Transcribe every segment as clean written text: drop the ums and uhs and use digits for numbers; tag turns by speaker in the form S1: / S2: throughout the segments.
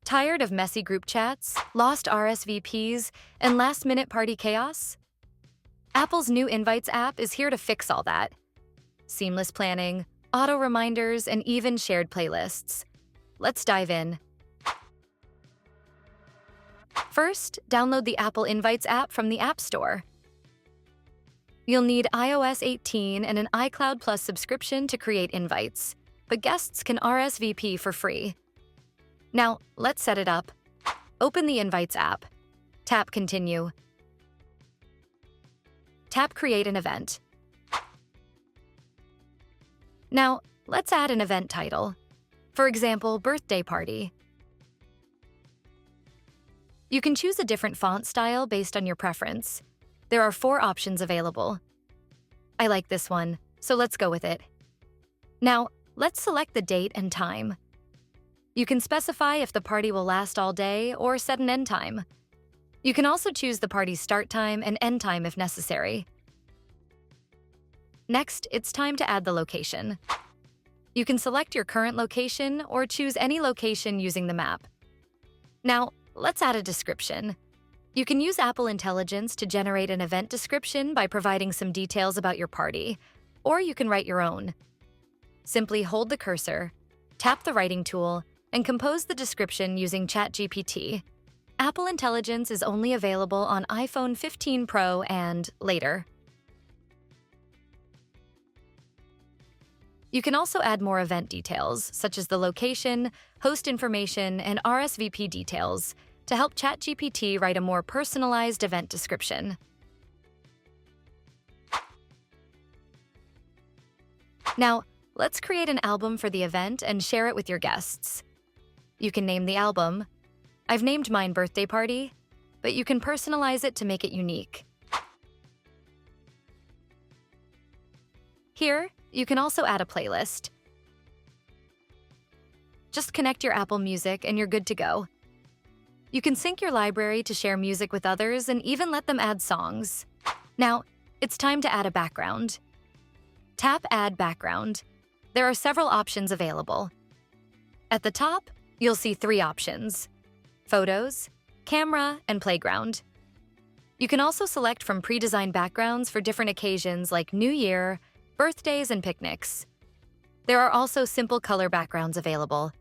S1: Tired of messy group chats, lost RSVPs, and last-minute party chaos? Apple's new Invites app is here to fix all that. Seamless planning, auto reminders, and even shared playlists. Let's dive in. First, download the Apple Invites app from the App Store. You'll need iOS 18 and an iCloud Plus subscription to create invites, but guests can RSVP for free. Now, let's set it up. Open the Invites app. Tap Continue. Tap Create an event. Now, let's add an event title. For example, birthday party. You can choose a different font style based on your preference. There are 4 options available. I like this one, so let's go with it. Now, let's select the date and time. You can specify if the party will last all day or set an end time. You can also choose the party's start time and end time if necessary. Next, it's time to add the location. You can select your current location or choose any location using the map. Now, let's add a description. You can use Apple Intelligence to generate an event description by providing some details about your party, or you can write your own. Simply hold the cursor, tap the writing tool, and compose the description using ChatGPT. Apple Intelligence is only available on iPhone 15 Pro and later. You can also add more event details, such as the location, host information, and RSVP details, to help ChatGPT write a more personalized event description. Now, let's create an album for the event and share it with your guests. You can name the album. I've named mine Birthday Party, but you can personalize it to make it unique. Here, you can also add a playlist. Just connect your Apple Music and you're good to go. You can sync your library to share music with others and even let them add songs. Now, it's time to add a background. Tap Add Background. There are several options available. At the top, you'll see 3 options: Photos, Camera, and Playground. You can also select from pre-designed backgrounds for different occasions like New Year, birthdays, and picnics. There are also simple color backgrounds available.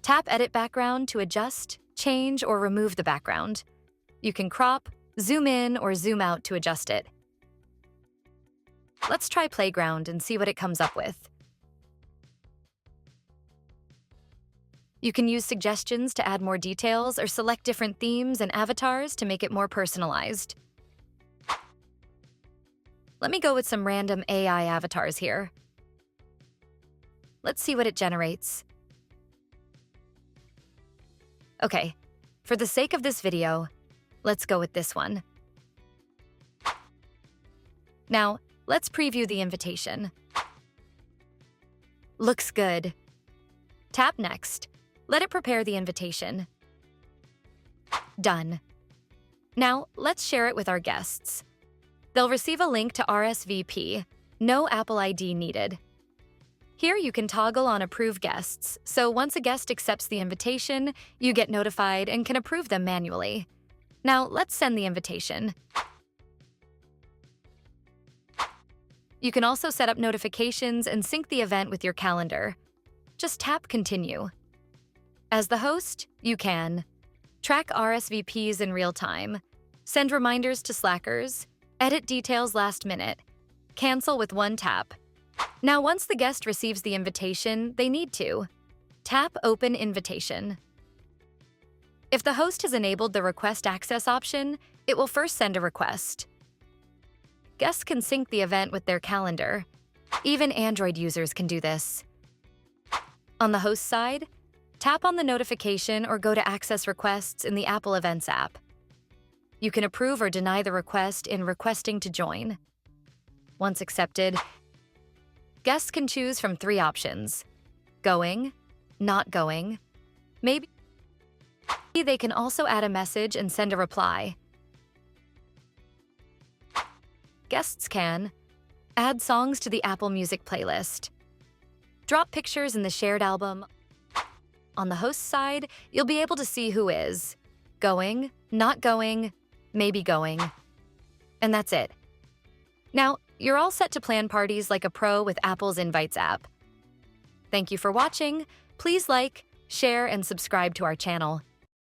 S1: Tap Edit Background to adjust, change, or remove the background. You can crop, zoom in, or zoom out to adjust it. Let's try Playground and see what it comes up with. You can use suggestions to add more details or select different themes and avatars to make it more personalized. Let me go with some random AI avatars here. Let's see what it generates. Okay, for the sake of this video, let's go with this one. Now, let's preview the invitation. Looks good. Tap Next. Let it prepare the invitation. Done. Now, let's share it with our guests. They'll receive a link to RSVP, no Apple ID needed. Here you can toggle on Approve Guests, so once a guest accepts the invitation, you get notified and can approve them manually. Now, let's send the invitation. You can also set up notifications and sync the event with your calendar. Just tap Continue. As the host, you can track RSVPs in real time, send reminders to Slackers, edit details last minute, cancel with one tap. Now, once the guest receives the invitation, they need to tap Open Invitation. If the host has enabled the Request Access option, it will first send a request. Guests can sync the event with their calendar. Even Android users can do this. On the host side, tap on the notification or go to Access Requests in the Apple Events app. You can approve or deny the request in Requesting to Join. Once accepted, guests can choose from 3 options: going, not going, maybe. They can also add a message and send a reply. Guests can add songs to the Apple Music playlist, Drop pictures in the shared album. On the host side, you'll be able to see who is going, not going, maybe going. And that's it. Now, you're all set to plan parties like a pro with Apple's Invites app. Thank you for watching. Please like, share, and subscribe to our channel.